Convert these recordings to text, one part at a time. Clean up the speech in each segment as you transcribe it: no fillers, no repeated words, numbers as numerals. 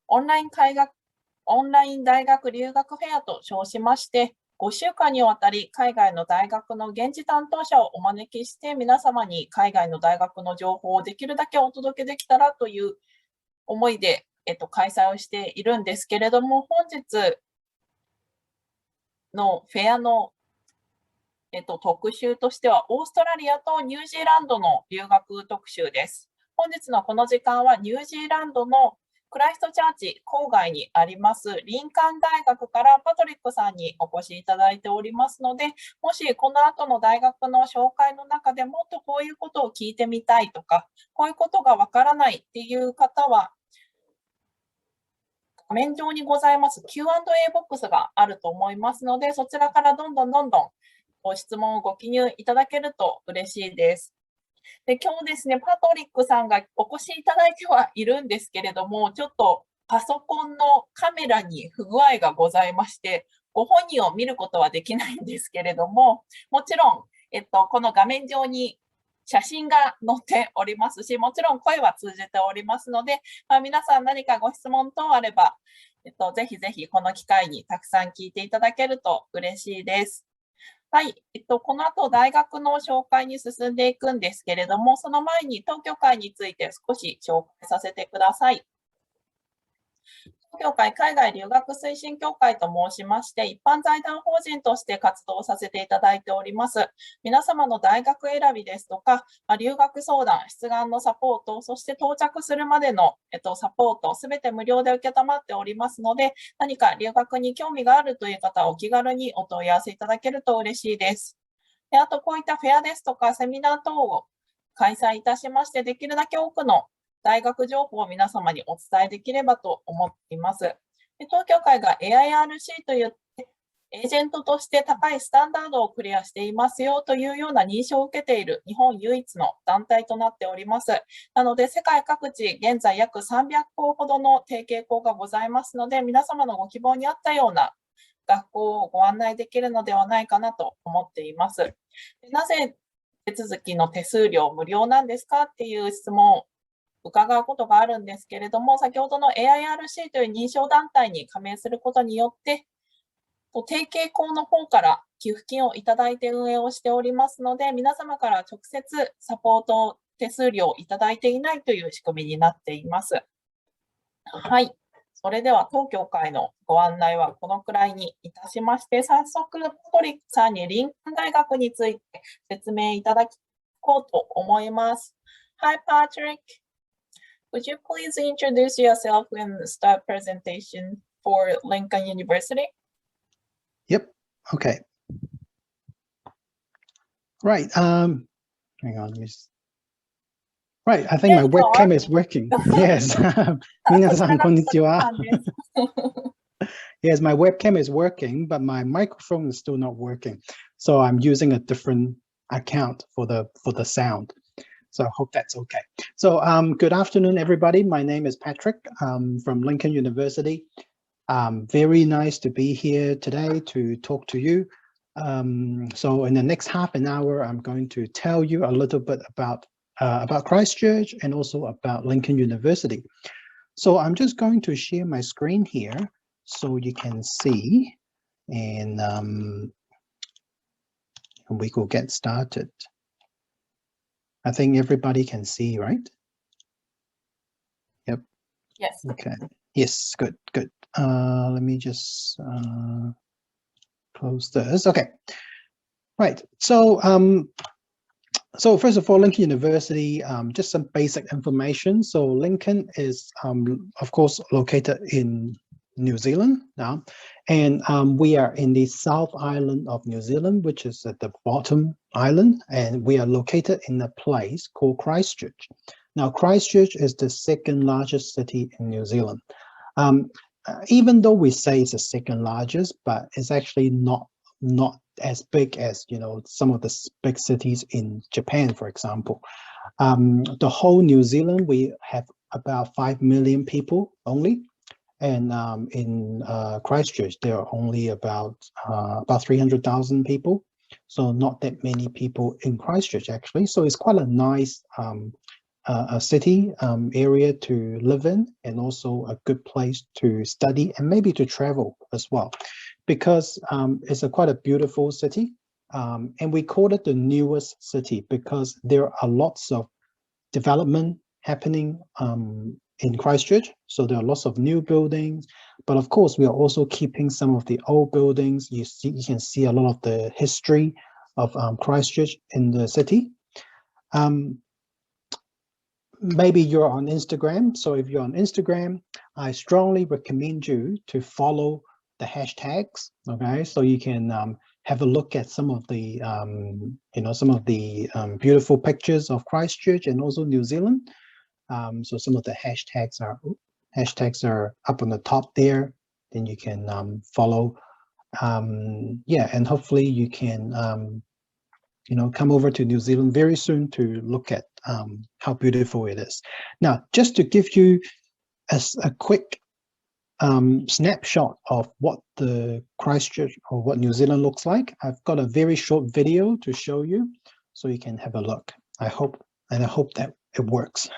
オンライン大学留学フェアと称しまして、5週間にわたり海外の大学の現地担当者をお招きして、皆様に海外の大学の情報をできるだけお届けできたらという思いで、開催をしているんですけれども、本日のフェアの、特集としては、オーストラリアとニュージーランドの留学特集です。本日のこの時間はニュージーランドのクライストチャーチ郊外にありますリンカン大学からパトリックさんにお越しいただいておりますので、もしこの後の大学の紹介の中でもっとこういうことを聞いてみたいとか、こういうことがわからないっていう方は、画面上にございます Q&A ボックスがあると思いますので、そちらからどんどんご質問をご記入いただけると嬉しいです。で、今日ですね、パトリックさんがお越しいただいてはいるんですけれども、ちょっとパソコンのカメラに不具合がございまして、ご本人を見ることはできないんですけれども、もちろん、この画面上に写真が載っておりますし、もちろん声は通じておりますので、皆さん何かご質問等あれば、ぜひぜひこの機会にたくさん聞いていただけると嬉しいです。はい、この後大学の紹介に進んでいくんですけれども、その前に東京会について少し紹介させてください。東京会海外留学推進協会と申しまして、一般財団法人として活動させていただいております。皆様の大学選びですとか、留学相談、出願のサポート、そして到着するまでの、サポート、すべて無料で受けたまっておりますので、何か留学に興味があるという方はお気軽にお問い合わせいただけると嬉しいです。で、あとこういったフェアですとかセミナー等を開催いたしまして、できるだけ多くの大学情報を皆様にお伝えできればと思っています。で、東京会が AIRC といってエージェントとして高いスタンダードをクリアしていますよというような認証を受けている日本唯一の団体となっております。なので世界各地現在約300校ほどの提携校がございますので、皆様のご希望に合ったような学校をご案内できるのではないかなと思っています。で、なぜ手続きの手数料無料なんですかっていう質問を伺うことがあるんですけれども、先ほどの AIRC という認証団体に加盟することによって、提携校の方から寄付金をいただいて運営をしておりますので、皆様から直接サポート手数料をいただいていないという仕組みになっています。はい。それでは当協会のご案内はこのくらいにいたしまして、早速、パトリックさんにリンカン大学について説明いただこうと思います。Hi, Patrick.Would you please introduce yourself and start presentation for Lincoln University? Yep. Okay. Right. Hang on. Right. I think my webcam is working. Yes. 皆さんこんにちは。Yes, my webcam is working, but my microphone is still not working. So I'm using a different account for the sound.So I hope that's okay. So good afternoon, everybody. My name is Patrick from Lincoln University. Very nice to be here today to talk to you. So in the next half an hour, I'm going to tell you a little bit about Christchurch and also about Lincoln University. So I'm just going to share my screen here so you can see, and we will get started.I think everybody can see, right? Yep. Yes. Okay. Yes, good. Let me just close this. Okay. Right. So first of all, Lincoln University, just some basic information. So Lincoln is, of course, located in New Zealand now, and we are in the South Island of New Zealand, which is at the bottom island, and we are located in a place called Christchurch. Now, Christchurch is the second largest city in New Zealand. Even though we say it's the second largest, but it's actually not as big as, you know, some of the big cities in Japan, for example. The whole New Zealand, we have about 5 million people only.And in Christchurch, there are only about 300,000 people. So not that many people in Christchurch, actually. So it's quite a nice a city area to live in, and also a good place to study and maybe to travel as well, because it's quite a beautiful city. And we call it the newest city because there are lots of development happening in Christchurch. So there are lots of new buildings, but of course we are also keeping some of the old buildings. You can see a lot of the history of Christchurch in the city. Maybe you're on Instagram. So if you're on Instagram, I strongly recommend you to follow the hashtags. Okay, so you can have a look at some of the beautiful pictures of Christchurch and also New Zealand. So some of the hashtags are up on the top there. Then you can follow. Yeah, and hopefully you can come over to New Zealand very soon to look at how beautiful it is. Now, just to give you a quick snapshot of what the Christchurch or what New Zealand looks like, I've got a very short video to show you, so you can have a look. I hope that it works.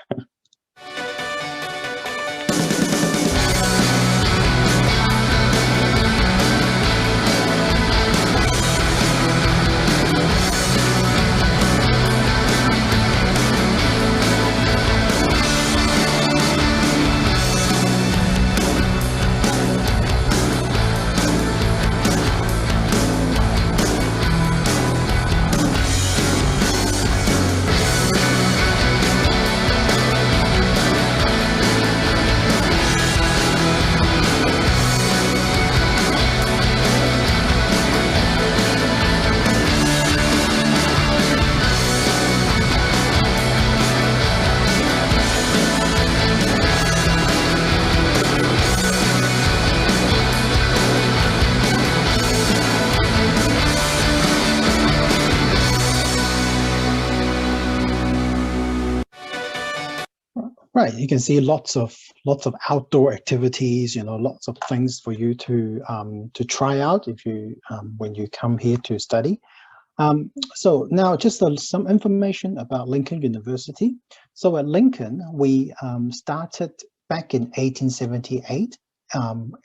Right, you can see lots of outdoor activities, lots of things for you to try out if you when you come here to study. So now just some information about Lincoln University. So at Lincoln, we started back in 1878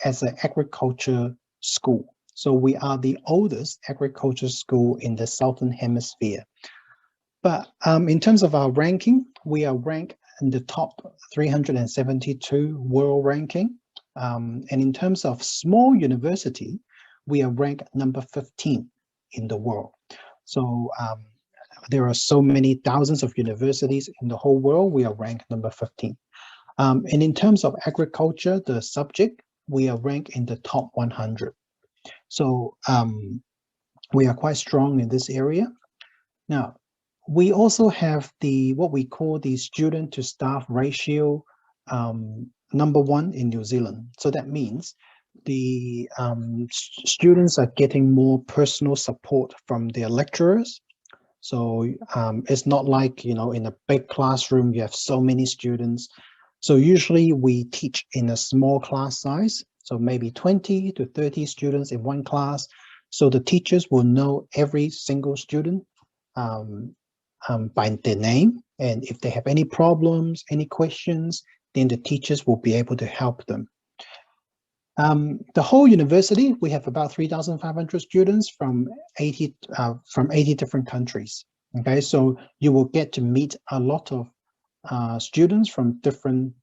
as an agriculture school. So we are the oldest agriculture school in the Southern Hemisphere. But in terms of our ranking, we are ranked in the top 372 world ranking. And in terms of small university, we are ranked number 15 in the world. So there are so many thousands of universities in the whole world, we are ranked number 15. And in terms of agriculture, the subject, we are ranked in the top 100. So we are quite strong in this area. Now, we also have what we call the student to staff ratio #1 in New Zealand. So that means the students are getting more personal support from their lecturers. So it's not like, in a big classroom, you have so many students. So usually we teach in a small class size. So maybe 20 to 30 students in one class. So the teachers will know every single student by their name, and if they have any problems, any questions, then the teachers will be able to help them. The whole university, we have about 3,500 students from 80 different countries. Okay, so you will get to meet a lot of students from different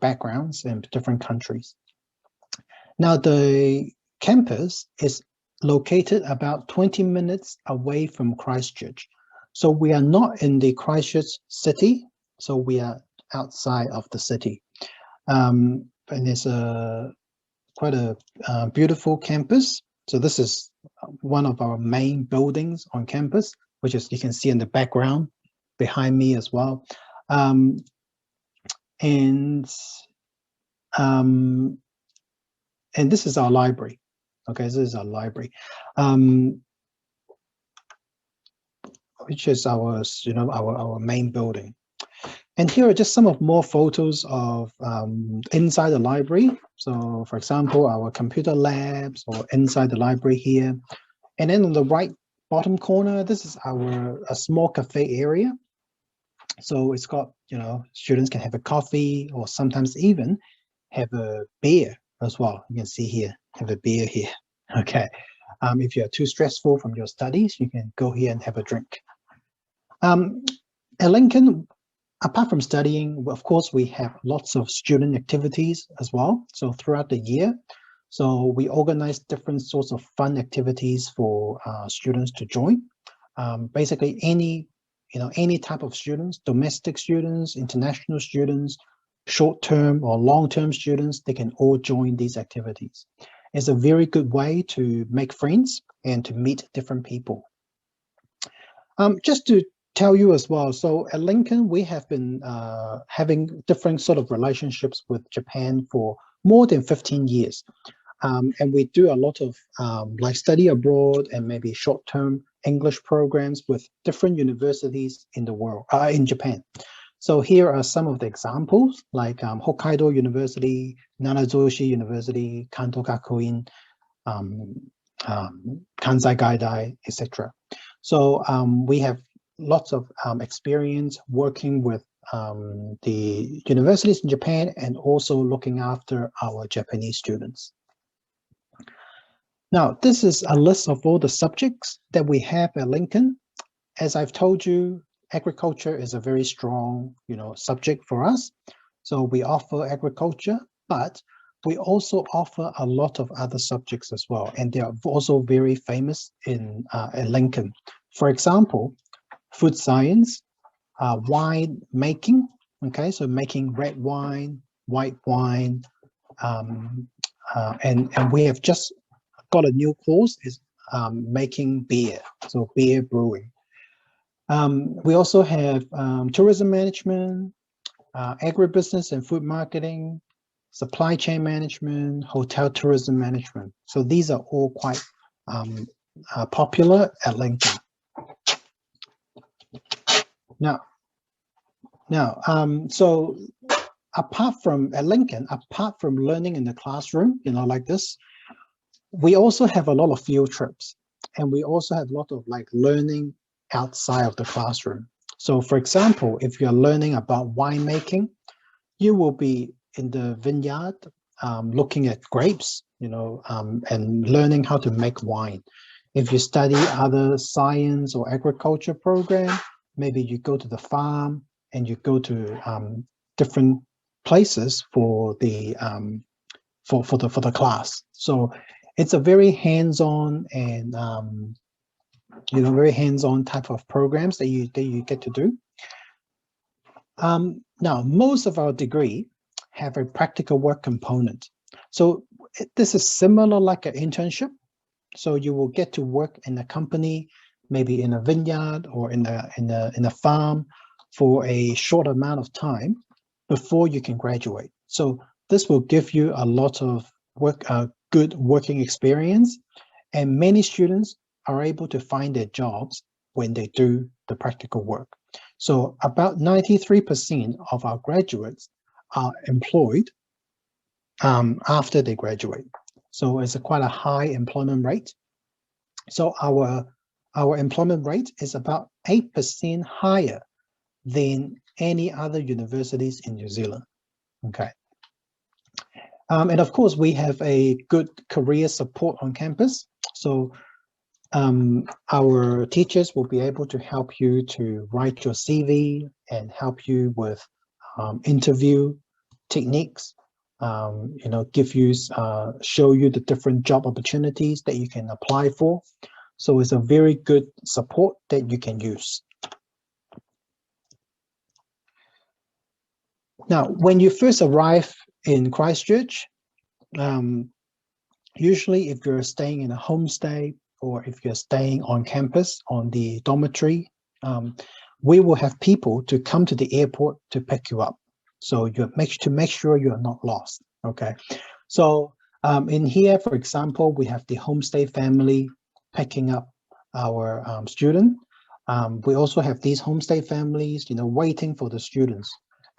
backgrounds and different countries. Now, the campus is located about 20 minutes away from Christchurch. So we are not in the Christchurch city, so we are outside of the city. And it's quite a beautiful campus. So this is one of our main buildings on campus, which is, you can see in the background behind me as well. And this is our library. Okay, this is our library. Which is our main building. And here are just some of more photos of inside the library. So for example, our computer labs or inside the library here. And then on the right bottom corner, this is a small cafe area. So it's got, students can have a coffee or sometimes even have a beer as well. You can see here, have a beer here. Okay. If you're too stressful from your studies, you can go here and have a drink. At Lincoln, apart from studying, of course, we have lots of student activities as well. So throughout the year, so we organize different sorts of fun activities for students to join. Basically, any type of students, domestic students, international students, short-term or long-term students, they can all join these activities. It's a very good way to make friends and to meet different people. Just to tell you as well, so at Lincoln, we have been having different sort of relationships with Japan for more than 15 years. And we do a lot of like study abroad and maybe short-term English programs with different universities in the world, in Japan. So here are some of the examples, like Hokkaido University, Nanazoshi University, Kanto Gakuin, Kansai Gaidai, etc. So we have lots of experience working with the universities in Japan and also looking after our Japanese students. Now, this is a list of all the subjects that we have at Lincoln. As I've told you, agriculture is a very strong, subject for us. So we offer agriculture, but we also offer a lot of other subjects as well. And they are also very famous at Lincoln. For example, food science, wine making, okay? So making red wine, white wine, and we have just got a new course is making beer, so beer brewing. We also have tourism management, agribusiness and food marketing, supply chain management, hotel tourism management. So these are all quite popular at Lincoln. Now, so apart from learning in the classroom, like this, we also have a lot of field trips, and we also have a lot of like learning outside of the classroom. So for example, if you're learning about winemaking, you will be in the vineyard looking at grapes, and learning how to make wine. If you study other science or agriculture program, maybe you go to the farm and you go to different places for the class. So it's a very hands-on and very hands-on type of programs that you get to do. Now, most of our degree have a practical work component. So this is similar like an internship. So you will get to work in a company, maybe in a vineyard or in a farm for a short amount of time before you can graduate. So this will give you a lot of good working experience, and many students are able to find their jobs when they do the practical work. So about 93% of our graduates are employed after they graduate. So it's quite a high employment rate. So our employment rate is about 8% higher than any other universities in New Zealand. Okay. And of course, we have a good career support on campus. So our teachers will be able to help you to write your CV and help you with interview techniques, give you, show you the different job opportunities that you can apply for. So it's a very good support that you can use. Now, when you first arrive in Christchurch, usually if you're staying in a homestay or if you're staying on campus on the dormitory, we will have people to come to the airport to pick you up. So you make sure you are not lost. Okay. So in here, for example, we have the homestay family picking up our student. We also have these homestay families, waiting for the students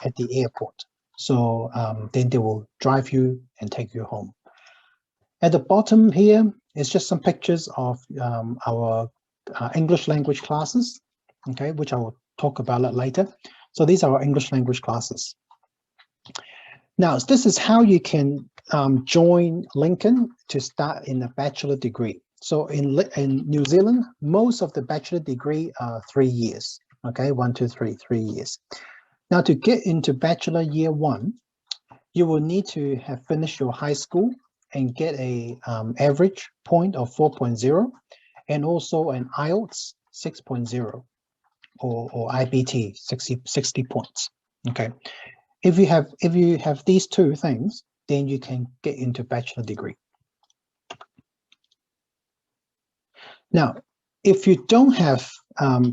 at the airport. So then they will drive you and take you home. At the bottom here is just some pictures of our English language classes, okay, which I will talk about it later. So these are our English language classes. Now, this is how you can join Lincoln to start in a bachelor degree. So in New Zealand, most of the bachelor degree are 3 years. Okay, 1, 2, 3, 3 years. Now, to get into bachelor year 1, you will need to have finished your high school and get a average point of 4.0 and also an IELTS 6.0 or IBT 60 points. Okay, if you have these two things, then you can get into bachelor degree. Now, if you don't have,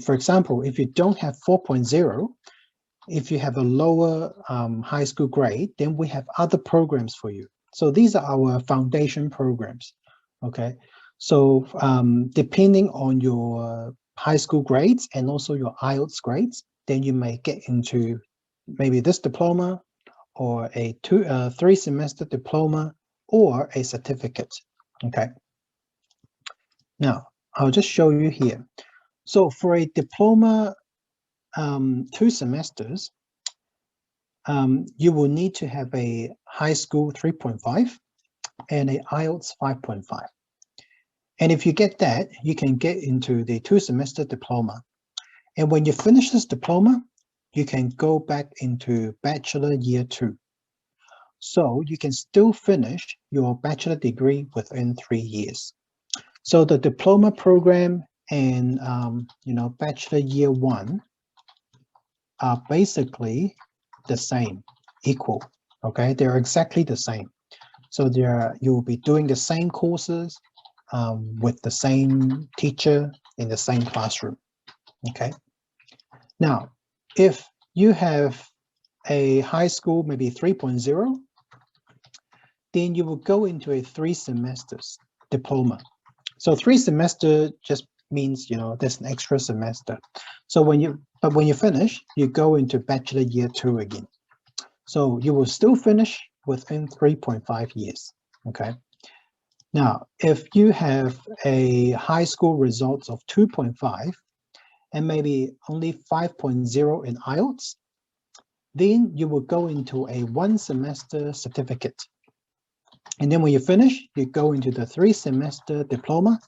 for example, if you don't have 4.0, if you have a lower high school grade, then we have other programs for you. So these are our foundation programs, okay? So depending on your high school grades and also your IELTS grades, then you may get into maybe this diploma or a 3-semester diploma or a certificate, okay? Now, I'll just show you here. So for a diploma, 2 semesters, you will need to have a high school 3.5 and a IELTS 5.5. And if you get that, you can get into the 2-semester diploma. And when you finish this diploma, you can go back into bachelor year 2. So you can still finish your bachelor degree within 3 years. So the diploma program and bachelor year 1 are basically the same, equal. Okay, they're exactly the same. So you will be doing the same courses with the same teacher in the same classroom. Okay. Now, if you have a high school, maybe 3.0, then you will go into a 3 semesters diploma. So 3 semester just means, there's an extra semester. So when you finish, you go into bachelor year 2 again. So you will still finish within 3.5 years, okay? Now, if you have a high school results of 2.5 and maybe only 5.0 in IELTS, then you will go into a 1 semester certificate. And then when you finish, you go into the 3 semester diploma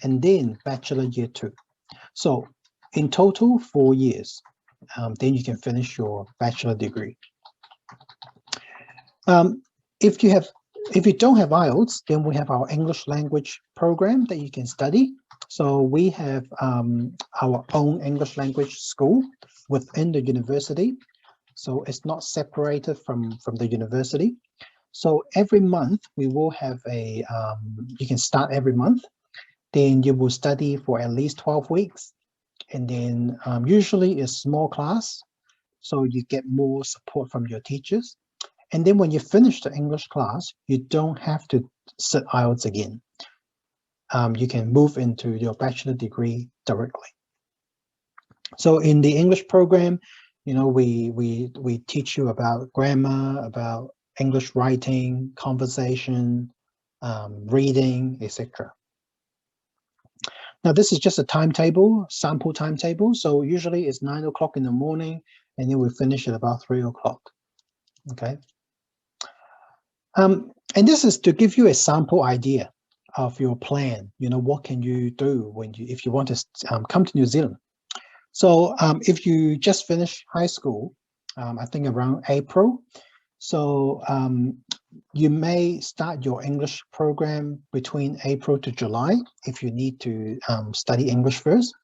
and then bachelor year 2. So in total, 4 years, then you can finish your bachelor degree. If you don't have IELTS, then we have our English language program that you can study. So we have our own English language school within the university. So it's not separated from the university. So every month we will have you can start every month. Then you will study for at least 12 weeks. And then usually it's small class. So you get more support from your teachers. And then when you finish the English class, you don't have to sit IELTS again. You can move into your bachelor degree directly. So in the English program, we teach you about grammar, about English writing, conversation, reading, etc. Now this is just a timetable, sample timetable. So usually it's 9 o'clock in the morning, and then we finish at about 3 o'clock. Okay. And this is to give you a sample idea of your plan. What can you do if you want to come to New Zealand? So if you just finished high school, I think around April, so you may start your English program between April to July if you need to study English first.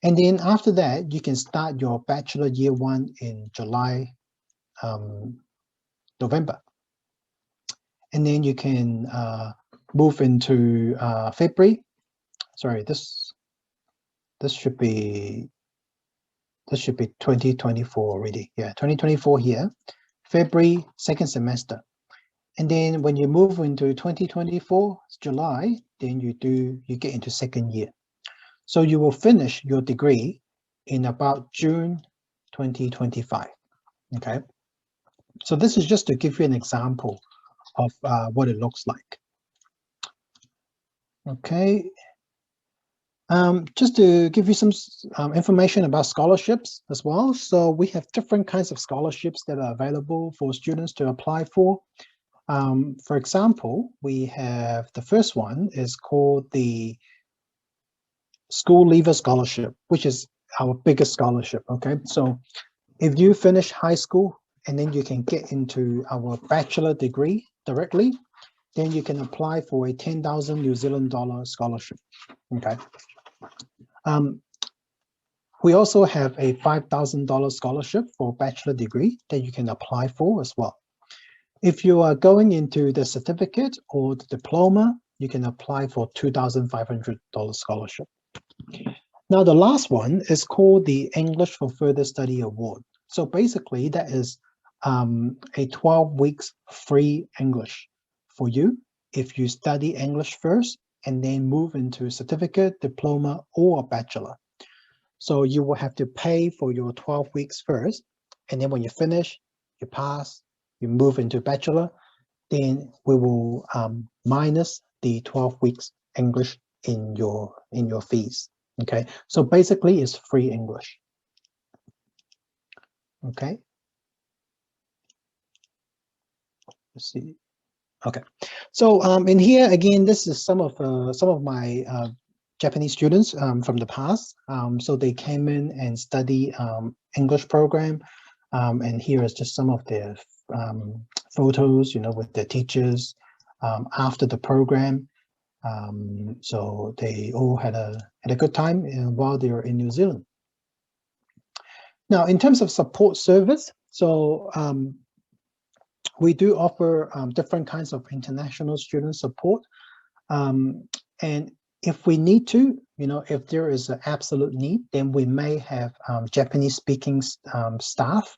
And then after that, you can start your bachelor year 1 in July, November. And then you can move into February. Sorry, this should be 2024 already. Yeah, 2024 here. February, 2nd semester. And then when you move into 2024 July, then you get into 2nd year. So you will finish your degree in about June 2025. Okay. So this is just to give you an example of what it looks like. Okay. Just to give you some information about scholarships as well. So we have different kinds of scholarships that are available for students to apply for. For example, we have the first one is called the School Leaver Scholarship, which is our biggest scholarship. Okay, so if you finish high school and then you can get into our bachelor degree directly, then you can apply for a 10,000 New Zealand dollar scholarship. Okay. We also have a $5,000 scholarship for bachelor degree that you can apply for as well. If you are going into the certificate or the diploma, you can apply for $2,500 scholarship. Now, the last one is called the English for Further Study Award. So basically, that is a 12 weeks free English for you if you study English first and then move into certificate, diploma, or a bachelor. So you will have to pay for your 12 weeks first, and then when you finish, you pass, you move into bachelor, then we will minus the 12 weeks English in your fees. Okay, so basically it's free English. Okay. Let's see. Okay, so in here again, this is some of my Japanese students from the past. So they came in and study English program, and here is just some of their photos, you know, with their teachers after the program. So they all had a good time while they were in New Zealand. Now, in terms of support service, so we do offer different kinds of international student support. And if we need to, you know, if there is an absolute need, then we may have Japanese speaking staff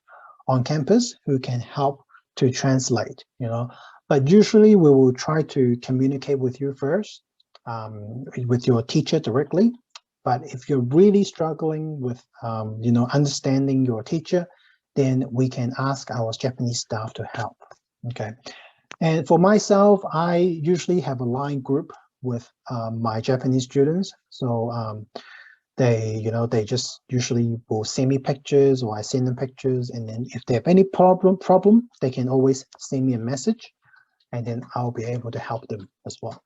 on campus who can help to translate, you know. But usually we will try to communicate with you first, with your teacher directly. But if you're really struggling with, you know, understanding your teacher, then we can ask our Japanese staff to help. Okay. And for myself, I usually have a line group with my Japanese students. So they, you know, they just usually will send me pictures or I send them pictures. And then if they have any problem, they can always send me a message and then I'll be able to help them as well.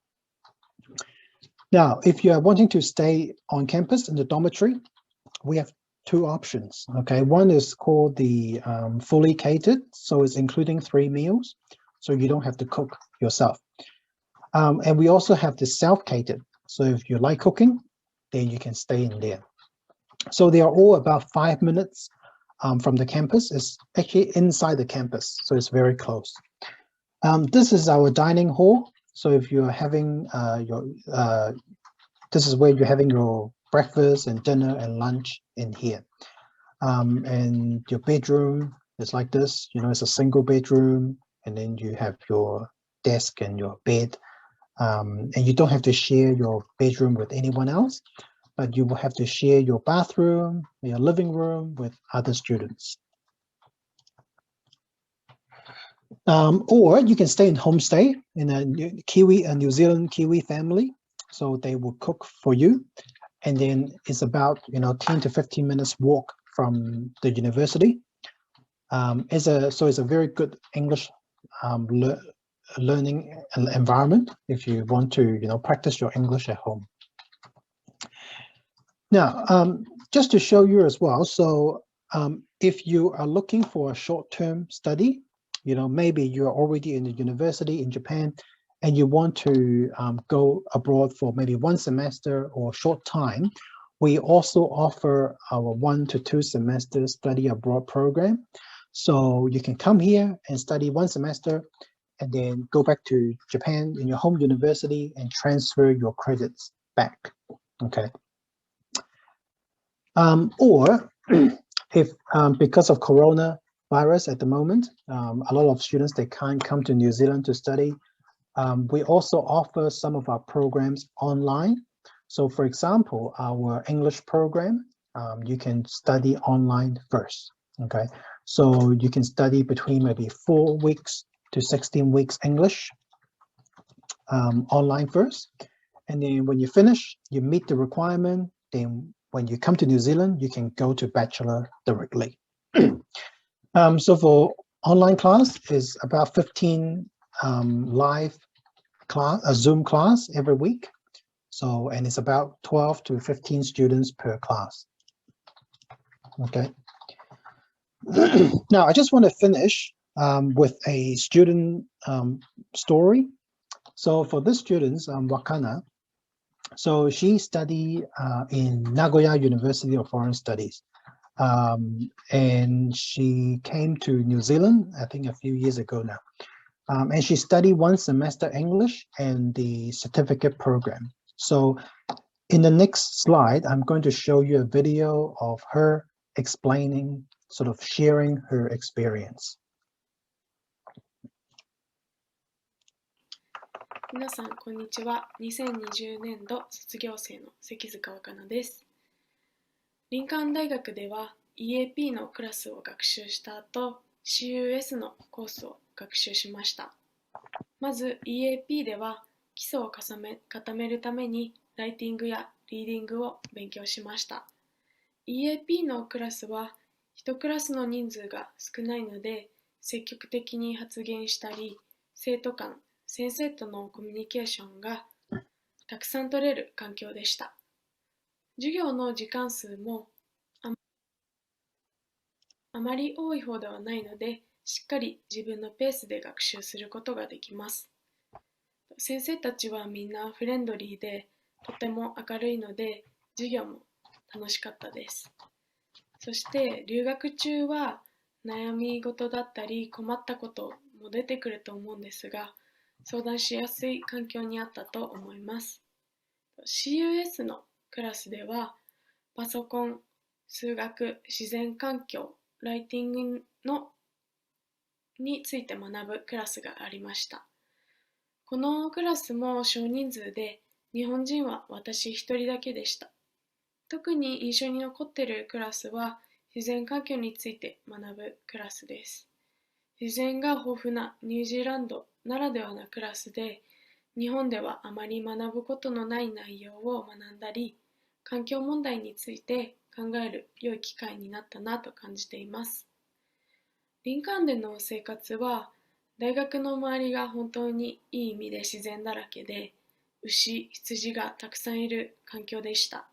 Now, if you are wanting to stay on campus in the dormitory, we have two options. Okay, one is called the fully catered, so it's including 3 meals, so you don't have to cook yourself. And we also have the self-catered, so if you like cooking, then you can stay in there. So they are all about 5 minutes from the campus. It's actually inside the campus, so it's very close. This is our dining hall. So if you're having this is where you're having your breakfast and dinner and lunch in here. And your bedroom is like this, you know, it's a single bedroom, and then you have your desk and your bed. And you don't have to share your bedroom with anyone else, but you will have to share your bathroom, your living room with other students. Or you can stay in homestay in a New Zealand Kiwi family. So they will cook for you. And then it's about, you know, 10 to 15 minutes walk from the university. So it's a very good English learning environment if you want to, you know, practice your English at home. Now, just to show you as well, so if you are looking for a short-term study, you know, maybe you're already in the university in Japan and you want to go abroad for maybe 1 semester or short time, we also offer our 1 to 2 semester study abroad program. So you can come here and study 1 semester and then go back to Japan in your home university and transfer your credits back, okay? Or if because of coronavirus at the moment, a lot of students, they can't come to New Zealand to study. We also offer some of our programs online. So for example, our English program, you can study online first, okay? So you can study between maybe 4 weeks to 16 weeks English online first. And then when you finish, you meet the requirement. Then when you come to New Zealand, you can go to bachelor directly. So for online class is about 15 live class, a Zoom class every week. So, and it's about 12 to 15 students per class. Okay. Now, I just want to finish with a student story. So for this student, Wakana, so she studied in Nagoya University of Foreign Studies. And she came to New Zealand, I think a few years ago now. And she studied 1 semester English and the certificate program. So in the next slide, I'm going to show you a video of her explaining, sort of sharing her experience. 皆さん、こんにちは。2020年度卒業生の関塚若菜です。林間大学では EAP のクラスを学習した後、CUS のコースを学習しました。まず EAP では基礎を固めるためにライティングやリーディングを勉強しました。EAP のクラスは1クラスの人数が少ないので積極的に発言したり、生徒間、先生とのコミュニケーションがたくさん取れる環境でした。授業の時間数もあまり多い方ではないので、しっかり自分のペースで学習することができます。先生たちはみんなフレンドリーで、とても明るいので、授業も楽しかったです。そして留学中は悩み事だったり困ったことも出てくると思うんですが、相談しやすい環境にあったと思います。CUS のクラスではパソコン、数学、自然環境、ライティングについて学ぶクラスがありました。このクラスも少人数で、日本人は私一人だけでした。特に印象に残っているクラスは自然環境について学ぶクラスです。自然が豊富なニュージーランドならではなクラスで、日本ではあまり学ぶことのない内容を学んだり、環境問題について考える良い機会になったなと感じています。林間での生活は、大学の周りが本当にいい意味で自然だらけで、牛、羊がたくさんいる環境でした。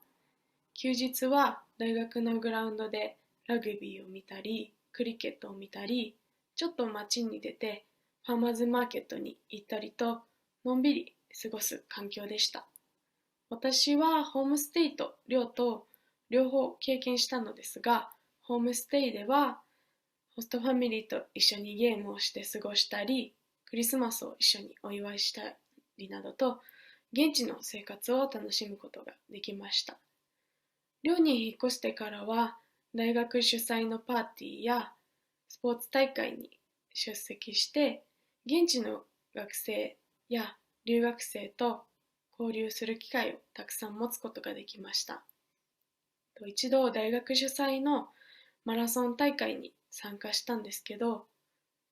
休日は大学のグラウンドでラグビーを見たり、クリケットを見たり、ちょっと街に出てファーマーズマーケットに行ったりと、のんびり過ごす環境でした。私はホームステイと寮と両方経験したのですが、ホームステイではホストファミリーと一緒にゲームをして過ごしたり、クリスマスを一緒にお祝いしたりなどと、現地の生活を楽しむことができました。寮に引っ越してからは、大学主催のパーティーやスポーツ大会に出席して、現地の学生や留学生と交流する機会をたくさん持つことができました。一度大学主催のマラソン大会に参加したんですけど、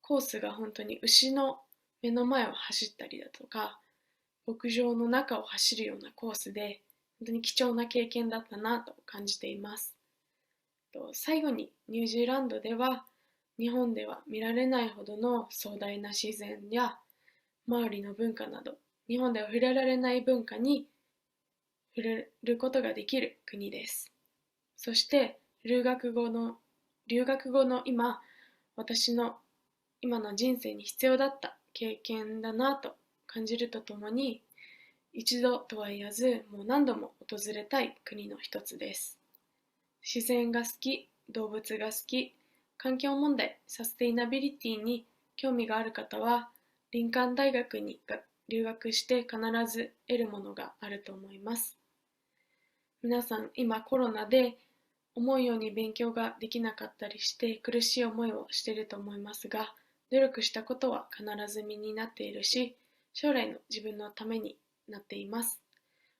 コースが本当に牛の目の前を走ったりだとか、牧場の中を走るようなコースで、本当に貴重な経験だったなと感じています。最後にニュージーランドでは、日本では見られないほどの壮大な自然や周りの文化など、日本では触れられない文化に触れることができる国です。そして留学後の今、私の今の人生に必要だった経験だなと感じるとともに、一度とは言わずもう何度も訪れたい国の一つです。自然が好き、動物が好き、環境問題、サステイナビリティに興味がある方は、林間大学に留学して必ず得るものがあると思います。皆さん、今コロナで思うように勉強ができなかったりして苦しい思いをしていると思いますが、努力したことは必ず身になっているし、将来の自分のためになっています。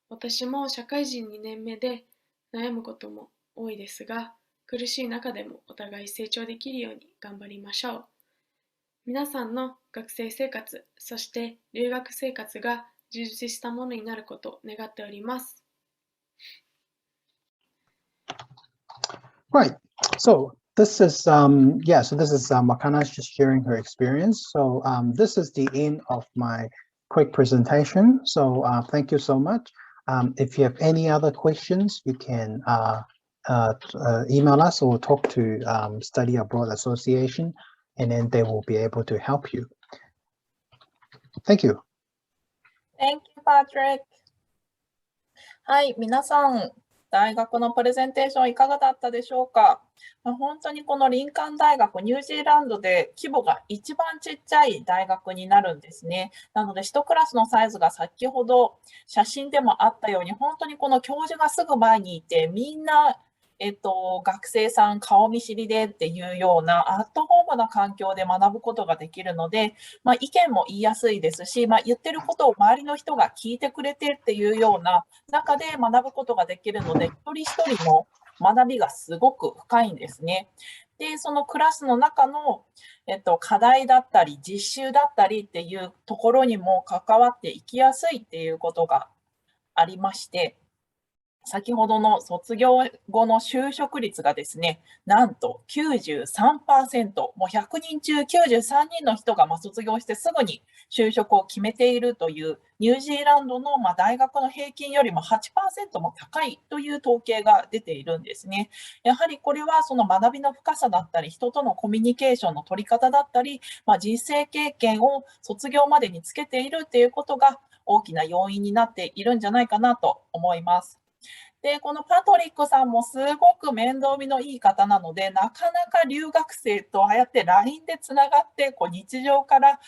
私も社会人2年目で悩むことも多いですが、苦しい中でもお互い成長できるように頑張りましょう。皆さんの学生生活、そして留学生活が充実したものになることを願っております。Right. So this is Makana just sharing her experience. So this is the end of my quick presentation. So thank you so much. If you have any other questions, you can email us or talk to Study Abroad Association, and then they will be able to help you. Thank you. Thank you, Patrick. はい、皆さん、大学のプレゼンテーションいかがだったでしょうか。本当にこの林間大学、ニュージーランドで規模が一番ちっちゃい大学になるんですね。なので、1クラスのサイズが先ほど写真でもあったように、本当にこの教授がすぐ前にいて、みんな、学生さん顔見知りでっていうようなアットホームな環境で学ぶことができるので、意見も言いやすいですし、言ってることを周りの人が聞いてくれてっていうような中で学ぶことができるので、一人一人の学びがすごく深いんですね。で、そのクラスの中の、課題だったり、実習だったりっていうところにも関わっていきやすいっていうことがありまして、先ほどの卒業後の就職率がですね、なんと 93%、もう100人中93人の人が卒業してすぐに就職を決めているというニュージーランドの大学の平均よりも 8% も高いという統計が出ているんですね。やはりこれはその学びの深さだったり、人とのコミュニケーションの取り方だったり、人生経験を卒業までにつけているということが大きな要因になっているんじゃないかなと思います。で、このパトリックさんもすごく面倒見のいい方なので、なかなか留学生とああやって LINE でつながって日常から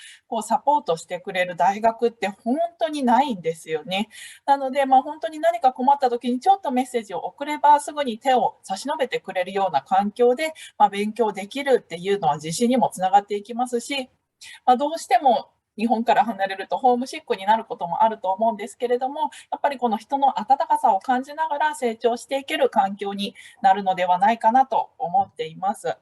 サポートしてくれる大学って本当にないんですよね。なので、本当に何か困った時にちょっとメッセージを送ればすぐに手を差し伸べてくれるような環境で、勉強できるっていうのは自信にもつながっていきますし、どうしても日本から離れるとホームシックになることもあると思うんですけれども、やっぱりこの人の温かさを感じながら成長していける環境になるのではないかなと思っています。